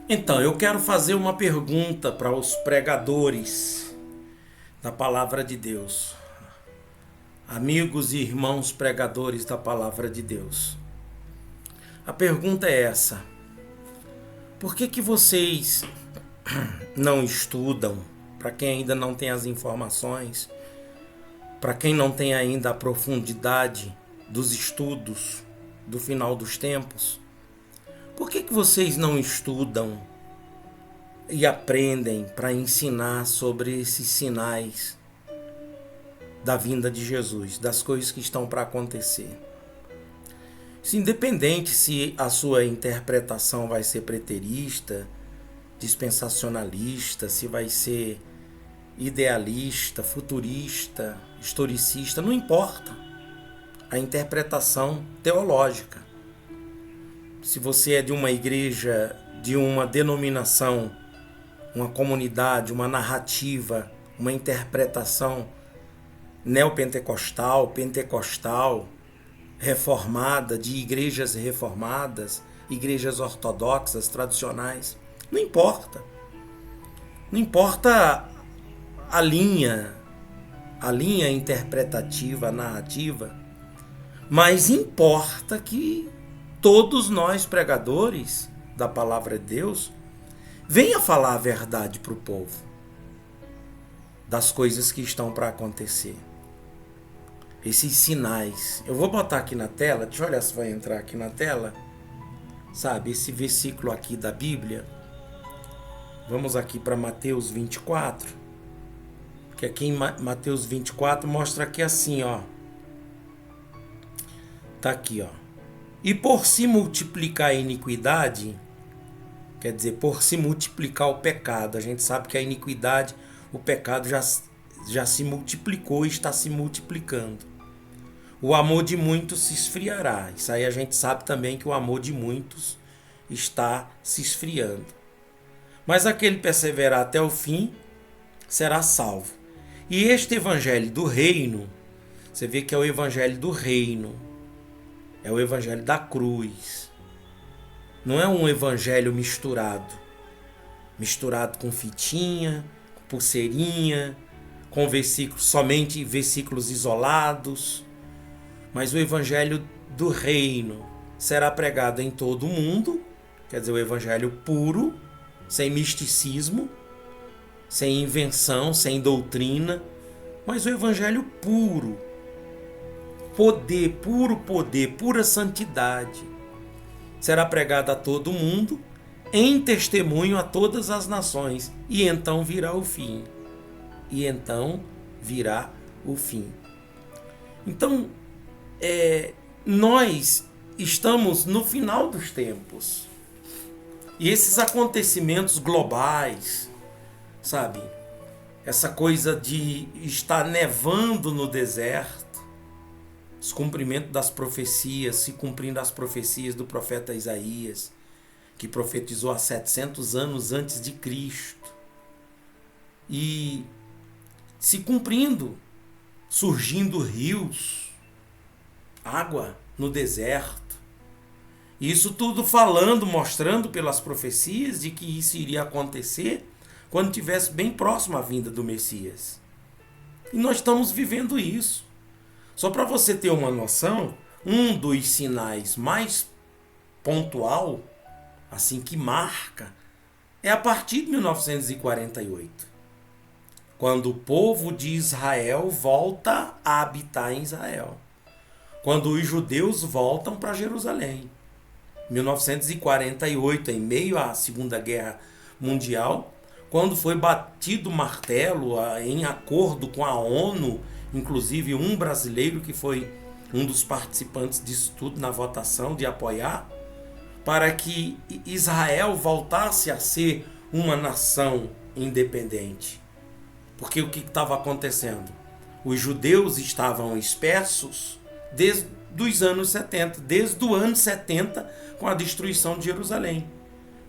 Então, eu quero fazer uma pergunta para os pregadores da palavra de Deus, amigos e irmãos pregadores da palavra de Deus. A pergunta é essa: por que vocês não estudam? Para quem ainda não tem as informações, para quem não tem ainda a profundidade dos estudos do final dos tempos, por que vocês não estudam e aprendem para ensinar sobre esses sinais da vinda de Jesus, das coisas que estão para acontecer? Independente se a sua interpretação vai ser preterista, dispensacionalista, se vai ser idealista, futurista, historicista, não importa a interpretação teológica. Se você é de uma igreja, de uma denominação, uma comunidade, uma narrativa, uma interpretação neopentecostal, pentecostal, reformada, de igrejas reformadas, igrejas ortodoxas, tradicionais, não importa. Não importa a linha interpretativa, a narrativa, mas importa que todos nós pregadores da palavra de Deus venha falar a verdade para o povo das coisas que estão para acontecer. Esses sinais. Eu vou botar aqui na tela, deixa eu olhar se vai entrar aqui na tela. Sabe, esse versículo aqui da Bíblia. Vamos aqui para Mateus 24. Porque aqui em Mateus 24 mostra aqui assim, ó. Tá aqui, ó. E por se multiplicar a iniquidade, quer dizer, por se multiplicar o pecado. A gente sabe que a iniquidade, o pecado já se multiplicou e está se multiplicando. O amor de muitos se esfriará. Isso aí a gente sabe também que o amor de muitos está se esfriando. Mas aquele perseverar até o fim será salvo. E este evangelho do reino, você vê que é o evangelho do reino, é o evangelho da cruz. Não é um evangelho misturado com fitinha, com pulseirinha, com versículos, somente versículos isolados. Mas o evangelho do reino será pregado em todo o mundo, quer dizer, o evangelho puro, sem misticismo, sem invenção, sem doutrina, mas o evangelho puro, puro poder, pura santidade, será pregado a todo mundo, em testemunho a todas as nações, e então virá o fim. Então, nós estamos no final dos tempos. E esses acontecimentos globais, sabe? Essa coisa de estar nevando no deserto, os cumprimentos das profecias, se cumprindo as profecias do profeta Isaías, que profetizou há 700 anos antes de Cristo. E se cumprindo, surgindo rios, água no deserto. Isso tudo falando, mostrando pelas profecias de que isso iria acontecer quando estivesse bem próximo à vinda do Messias. E nós estamos vivendo isso. Só para você ter uma noção, um dos sinais mais pontual, assim que marca, é a partir de 1948. Quando o povo de Israel volta a habitar em Israel. Quando os judeus voltam para Jerusalém. 1948, em meio à Segunda Guerra Mundial, quando foi batido o martelo em acordo com a ONU, inclusive um brasileiro que foi um dos participantes disso tudo na votação de apoiar, para que Israel voltasse a ser uma nação independente. Porque o que estava acontecendo? Os judeus estavam dispersos desde os anos 70, desde o ano 70, com a destruição de Jerusalém.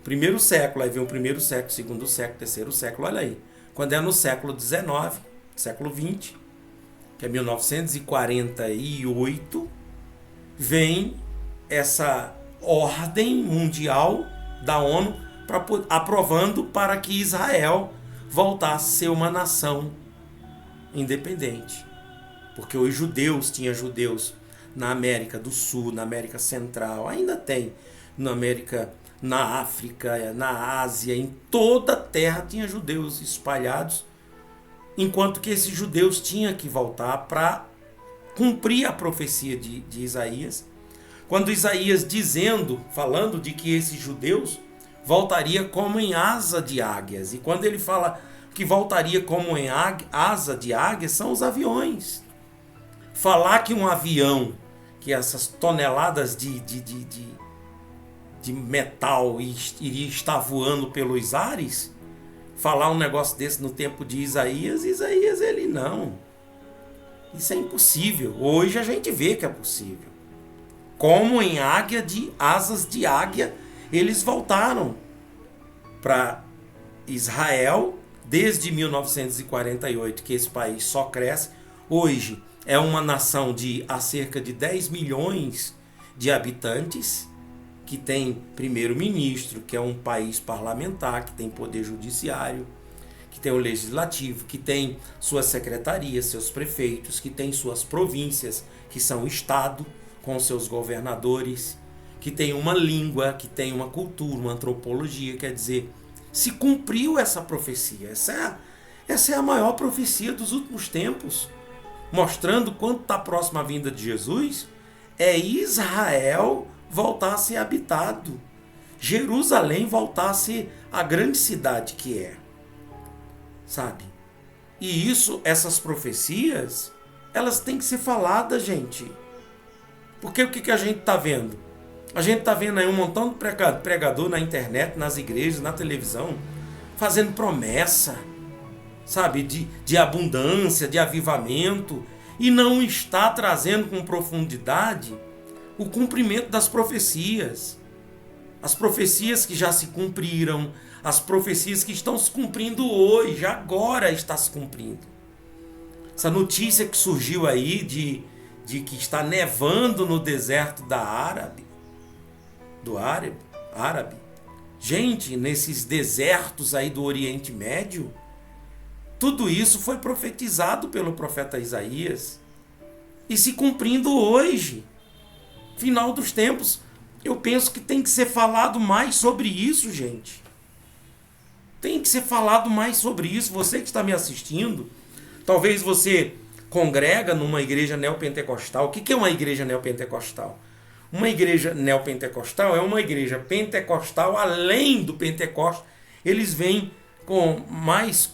Primeiro século, aí vem o primeiro século, segundo século, terceiro século, olha aí. Quando é no século XIX, século XX, que é 1948, vem essa ordem mundial da ONU aprovando para que Israel voltasse a ser uma nação independente. Porque os judeus, tinha judeus na América do Sul, na América Central, ainda tem na América, na África, na Ásia, em toda a terra tinha judeus espalhados, enquanto que esses judeus tinham que voltar para cumprir a profecia de Isaías, quando Isaías falando de que esses judeus voltaria como em asa de águias. E quando ele fala que voltaria como em asa de águias, são os aviões. Falar que um avião, que essas toneladas de metal iria estar voando pelos ares, falar um negócio desse no tempo de Isaías, ele não. Isso é impossível. Hoje a gente vê que é possível. Como em asas de águia, eles voltaram para Israel desde 1948, que esse país só cresce. Hoje é uma nação de há cerca de 10 milhões de habitantes, que tem primeiro-ministro, que é um país parlamentar, que tem poder judiciário, que tem o legislativo, que tem suas secretarias, seus prefeitos, que tem suas províncias, que são o Estado, com seus governadores, que tem uma língua, que tem uma cultura, uma antropologia. Quer dizer, se cumpriu essa profecia. Essa é a maior profecia dos últimos tempos, mostrando quanto está próxima a vinda de Jesus. É Israel voltar a ser habitado, Jerusalém voltar a ser a grande cidade que é, sabe? E essas profecias, elas têm que ser faladas, gente. Porque o que a gente está vendo? A gente está vendo aí um montão de pregador na internet, nas igrejas, na televisão, fazendo promessa, sabe, de abundância, de avivamento, e não está trazendo com profundidade o cumprimento das profecias. As profecias que já se cumpriram, as profecias que estão se cumprindo hoje, agora está se cumprindo. Essa notícia que surgiu aí de que está nevando no deserto do Árabe. Gente, nesses desertos aí do Oriente Médio, tudo isso foi profetizado pelo profeta Isaías e se cumprindo hoje. Final dos tempos, eu penso que tem que ser falado mais sobre isso, gente. Tem que ser falado mais sobre isso. Você que está me assistindo, talvez você congrega numa igreja neopentecostal. O que é uma igreja neopentecostal? Uma igreja neopentecostal é uma igreja pentecostal além do Pentecostes. Eles vêm com mais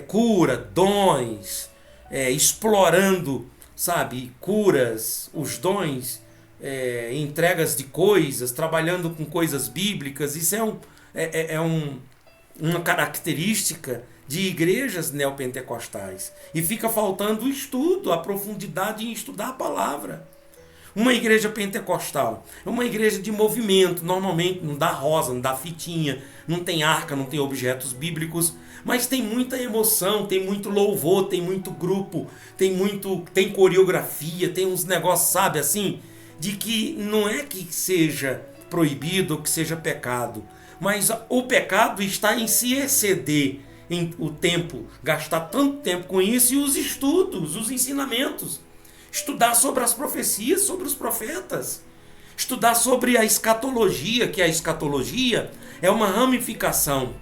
cura, dons, explorando, sabe, curas, os dons, entregas de coisas, trabalhando com coisas bíblicas. Isso uma característica de igrejas neopentecostais. E fica faltando o estudo, a profundidade em estudar a palavra. Uma igreja pentecostal é uma igreja de movimento, normalmente não dá rosa, não dá fitinha, não tem arca, não tem objetos bíblicos, mas tem muita emoção, tem muito louvor, tem muito grupo, tem coreografia, tem uns negócios, sabe, assim, de que não é que seja proibido ou que seja pecado, mas o pecado está em se exceder em o tempo, gastar tanto tempo com isso, e os estudos, os ensinamentos. Estudar sobre as profecias, sobre os profetas. Estudar sobre a escatologia, que a escatologia é uma ramificação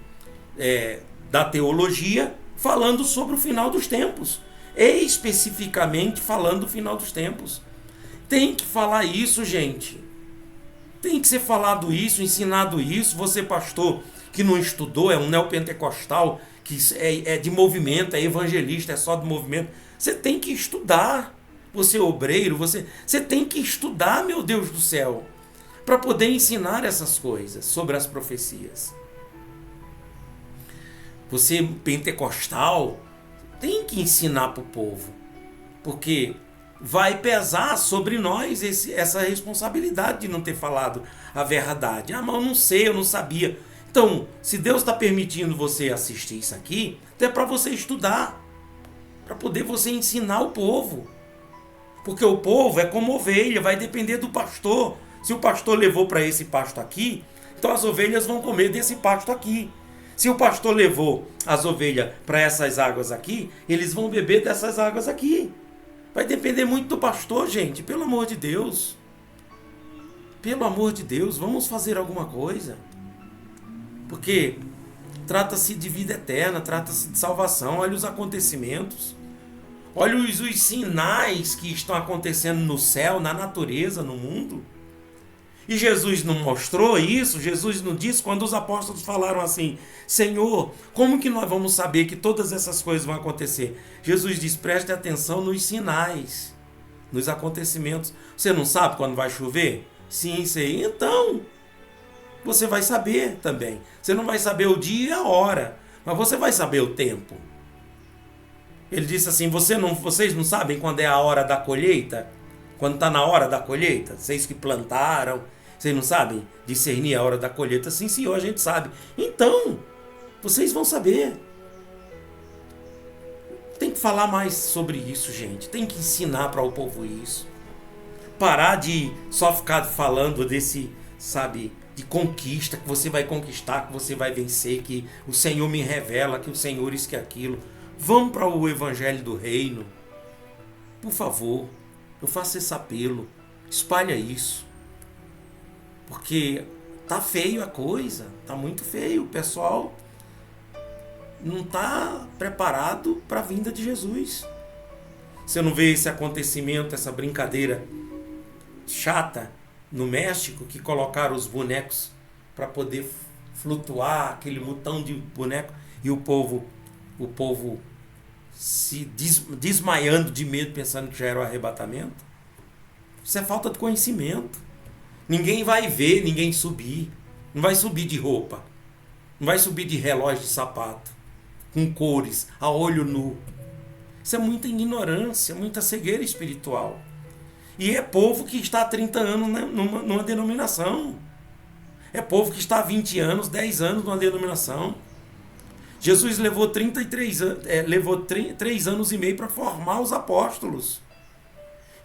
da teologia, falando sobre o final dos tempos. Especificamente falando do final dos tempos. Tem que falar isso, gente. Tem que ser falado isso, ensinado isso. Você, pastor, que não estudou, é um neopentecostal, que é de movimento, é evangelista, é só de movimento. Você tem que estudar. Você obreiro, você tem que estudar, meu Deus do céu, para poder ensinar essas coisas sobre as profecias. Você, pentecostal, tem que ensinar para o povo, porque vai pesar sobre nós essa responsabilidade de não ter falado a verdade. Ah, mas eu não sei, eu não sabia. Então, se Deus está permitindo você assistir isso aqui, é para você estudar, para poder você ensinar o povo. Porque o povo é como ovelha, vai depender do pastor. Se o pastor levou para esse pasto aqui, então as ovelhas vão comer desse pasto aqui. Se o pastor levou as ovelhas para essas águas aqui, eles vão beber dessas águas aqui. Vai depender muito do pastor, gente, pelo amor de Deus. Pelo amor de Deus, vamos fazer alguma coisa. Porque trata-se de vida eterna, trata-se de salvação. Olha os acontecimentos. Olha os sinais que estão acontecendo no céu, na natureza, no mundo. E Jesus não mostrou isso, Jesus não disse, quando os apóstolos falaram assim: Senhor, como que nós vamos saber que todas essas coisas vão acontecer? Jesus diz: preste atenção nos sinais, nos acontecimentos. Você não sabe quando vai chover? Sim, sei. Então, você vai saber também. Você não vai saber o dia e a hora, mas você vai saber o tempo. Ele disse assim: vocês não sabem quando é a hora da colheita? Quando está na hora da colheita? Vocês que plantaram, vocês não sabem discernir a hora da colheita? Sim, senhor, a gente sabe. Então, vocês vão saber. Tem que falar mais sobre isso, gente. Tem que ensinar para o povo isso. Parar de só ficar falando desse, sabe, de conquista, que você vai conquistar, que você vai vencer, que o Senhor me revela, que o Senhor isso que aquilo. Vamos para o Evangelho do Reino. Por favor, eu faço esse apelo. Espalha isso. Porque tá feio a coisa. Tá muito feio. O pessoal não tá preparado para a vinda de Jesus. Você não vê esse acontecimento, essa brincadeira chata no México, que colocaram os bonecos para poder flutuar, aquele montão de boneco, e o povo se desmaiando de medo, pensando que já era o arrebatamento? Isso é falta de conhecimento. Ninguém vai ver ninguém subir. Não vai subir de roupa. Não vai subir de relógio de sapato, com cores, a olho nu. Isso é muita ignorância, muita cegueira espiritual. E é povo que está há 30 anos numa denominação. É povo que está há 20 anos, 10 anos numa denominação. Jesus levou 3 anos e meio para formar os apóstolos.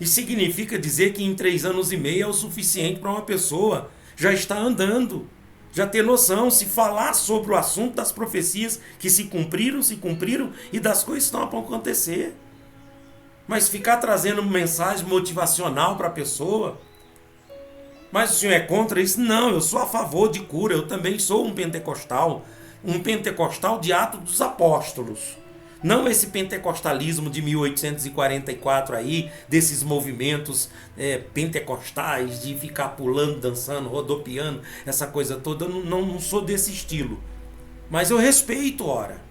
Isso significa dizer que em 3 anos e meio é o suficiente para uma pessoa já estar andando, já ter noção, se falar sobre o assunto das profecias que se cumpriram e das coisas que estão para acontecer. Mas ficar trazendo mensagem motivacional para a pessoa. Mas o senhor é contra isso? Não, eu sou a favor de cura, eu também sou um pentecostal de Atos dos Apóstolos. Não esse pentecostalismo de 1844 aí, desses movimentos pentecostais, de ficar pulando, dançando, rodopiando, essa coisa toda. Eu não sou desse estilo. Mas eu respeito, ora.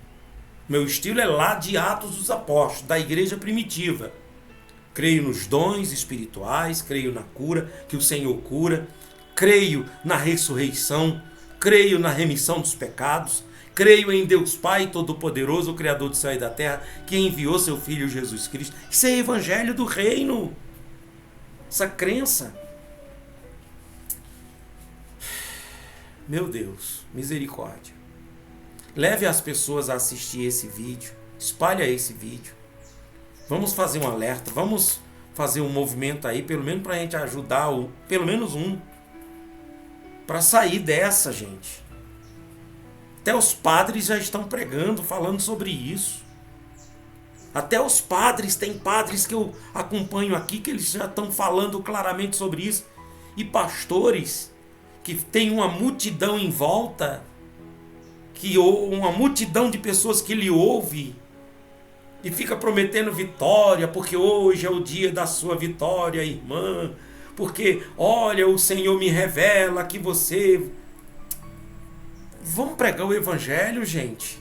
Meu estilo é lá de Atos dos Apóstolos, da igreja primitiva. Creio nos dons espirituais, creio na cura, que o Senhor cura, creio na ressurreição, creio na remissão dos pecados, creio em Deus Pai Todo-Poderoso, o Criador do céu e da terra, que enviou seu Filho Jesus Cristo. Isso é Evangelho do Reino. Essa crença. Meu Deus, misericórdia. Leve as pessoas a assistir esse vídeo. Espalha esse vídeo. Vamos fazer um alerta. Vamos fazer um movimento aí, pelo menos para a gente ajudar, pelo menos um. Para sair dessa, gente. Até os padres já estão pregando, falando sobre isso. Até os padres, tem padres que eu acompanho aqui, que eles já estão falando claramente sobre isso. E pastores, que tem uma multidão em volta, uma multidão de pessoas que lhe ouve e fica prometendo vitória, porque hoje é o dia da sua vitória, irmã, porque olha, o Senhor me revela que você... Vamos pregar o Evangelho, gente.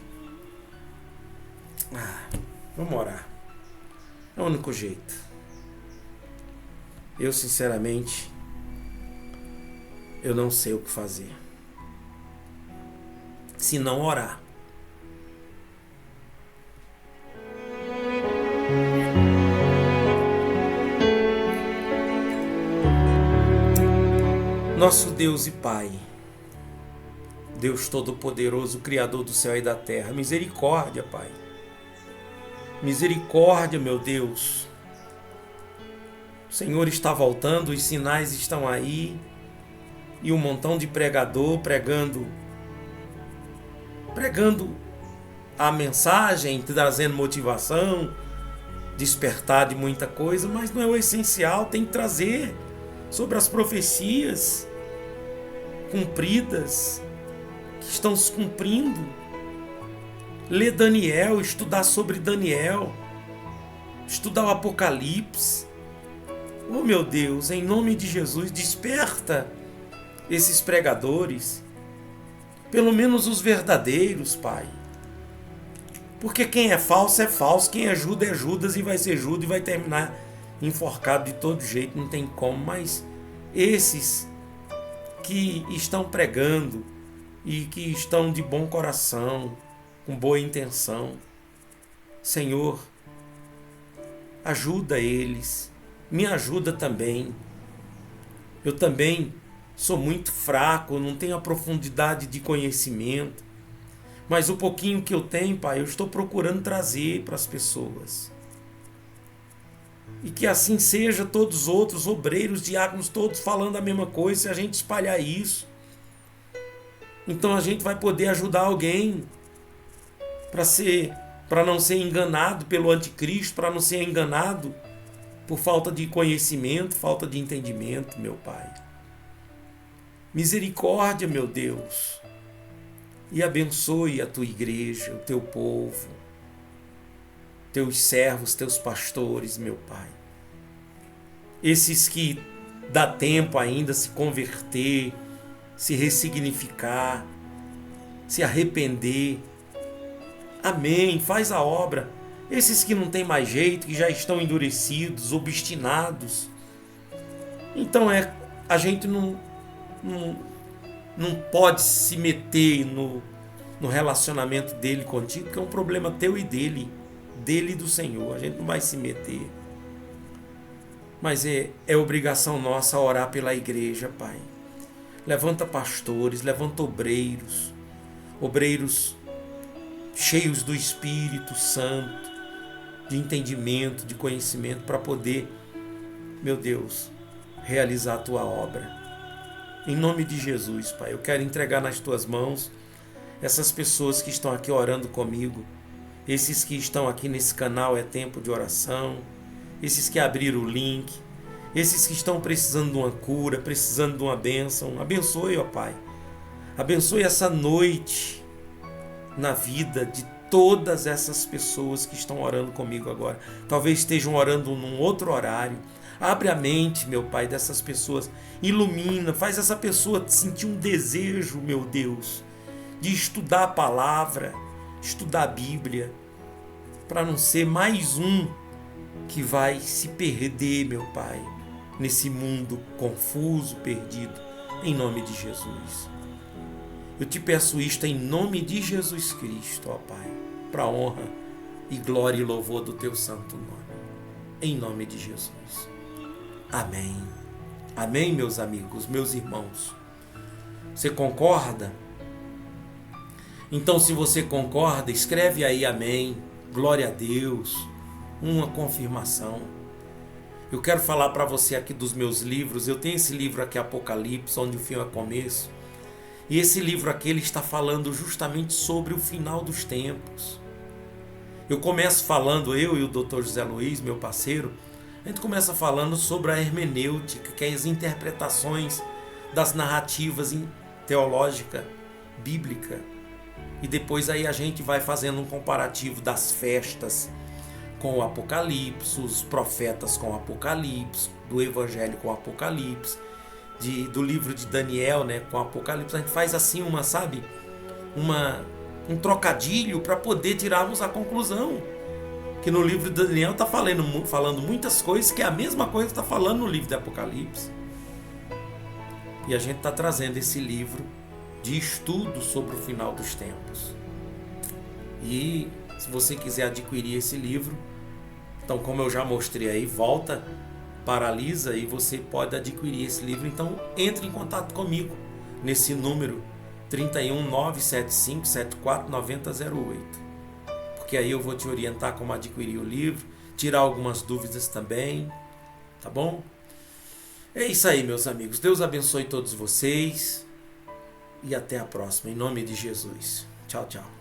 Vamos orar. É o único jeito. Eu, sinceramente, eu não sei o que fazer se não orar. Nosso Deus e Pai, Deus Todo-Poderoso, Criador do céu e da terra, misericórdia, Pai. Misericórdia, meu Deus. O Senhor está voltando, os sinais estão aí. e um montão de pregador pregando a mensagem, trazendo motivação, despertar de muita coisa, mas não é o essencial. Tem que trazer sobre as profecias cumpridas, que estão se cumprindo. Ler Daniel, estudar sobre Daniel, estudar o Apocalipse. Oh meu Deus, em nome de Jesus, desperta esses pregadores, pelo menos os verdadeiros, Pai. Porque quem é falso, quem é Judas e vai ser Judas e vai terminar enforcado de todo jeito, não tem como. Mas esses que estão pregando e que estão de bom coração, com boa intenção, Senhor, ajuda eles, me ajuda também. Eu também sou muito fraco, não tenho a profundidade de conhecimento, mas o pouquinho que eu tenho, Pai, eu estou procurando trazer para as pessoas. E que assim seja, todos os outros obreiros, diáconos, todos falando a mesma coisa. Se a gente espalhar isso, então a gente vai poder ajudar alguém para não ser enganado pelo anticristo, para não ser enganado por falta de conhecimento, falta de entendimento, meu Pai. Misericórdia, meu Deus, e abençoe a tua igreja, o teu povo, teus servos, teus pastores, meu Pai. Esses que dá tempo ainda se converter, se ressignificar, se arrepender. Amém, faz a obra. Esses que não tem mais jeito, que já estão endurecidos, obstinados. Então a gente não pode se meter no relacionamento dele contigo, que é um problema teu e dele e do Senhor. A gente não vai se meter. Mas é obrigação nossa orar pela igreja, Pai. Levanta pastores, levanta obreiros cheios do Espírito Santo, de entendimento, de conhecimento, para poder, meu Deus, realizar a tua obra. Em nome de Jesus, Pai, eu quero entregar nas tuas mãos essas pessoas que estão aqui orando comigo, esses que estão aqui nesse canal É Tempo de Oração, esses que abriram o link, esses que estão precisando de uma cura, precisando de uma bênção. Abençoe, ó Pai. Abençoe essa noite na vida de todas essas pessoas que estão orando comigo agora. Talvez estejam orando num outro horário. Abre a mente, meu Pai, dessas pessoas. Ilumina, faz essa pessoa sentir um desejo, meu Deus, de estudar a palavra, estudar a Bíblia, para não ser mais um que vai se perder, meu Pai, nesse mundo confuso, perdido, em nome de Jesus. Eu te peço isto em nome de Jesus Cristo, ó Pai, para a honra e glória e louvor do teu santo nome, em nome de Jesus. Amém. Amém, meus amigos, meus irmãos. Você concorda? Então, se você concorda, escreve aí amém, glória a Deus, uma confirmação. Eu quero falar para você aqui dos meus livros. Eu tenho esse livro aqui, Apocalipse, onde o fim é começo. E esse livro aqui, ele está falando justamente sobre o final dos tempos. Eu começo falando, eu e o Dr. José Luiz, meu parceiro, a gente começa falando sobre a hermenêutica, que é as interpretações das narrativas teológica, bíblica. E depois aí a gente vai fazendo um comparativo das festas com o Apocalipse, os profetas com o Apocalipse, do Evangelho com o Apocalipse, do livro de Daniel, né, com o Apocalipse. A gente faz assim um trocadilho para poder tirarmos a conclusão. Que no livro de Daniel está falando muitas coisas que é a mesma coisa que está falando no livro de Apocalipse. E a gente está trazendo esse livro de estudo sobre o final dos tempos. E se você quiser adquirir esse livro, então, como eu já mostrei aí, volta para a Lisa e você pode adquirir esse livro. Então, entre em contato comigo nesse número 31975749008. Porque aí eu vou te orientar como adquirir o livro, tirar algumas dúvidas também, tá bom? É isso aí, meus amigos. Deus abençoe todos vocês. E até a próxima, em nome de Jesus. Tchau, tchau.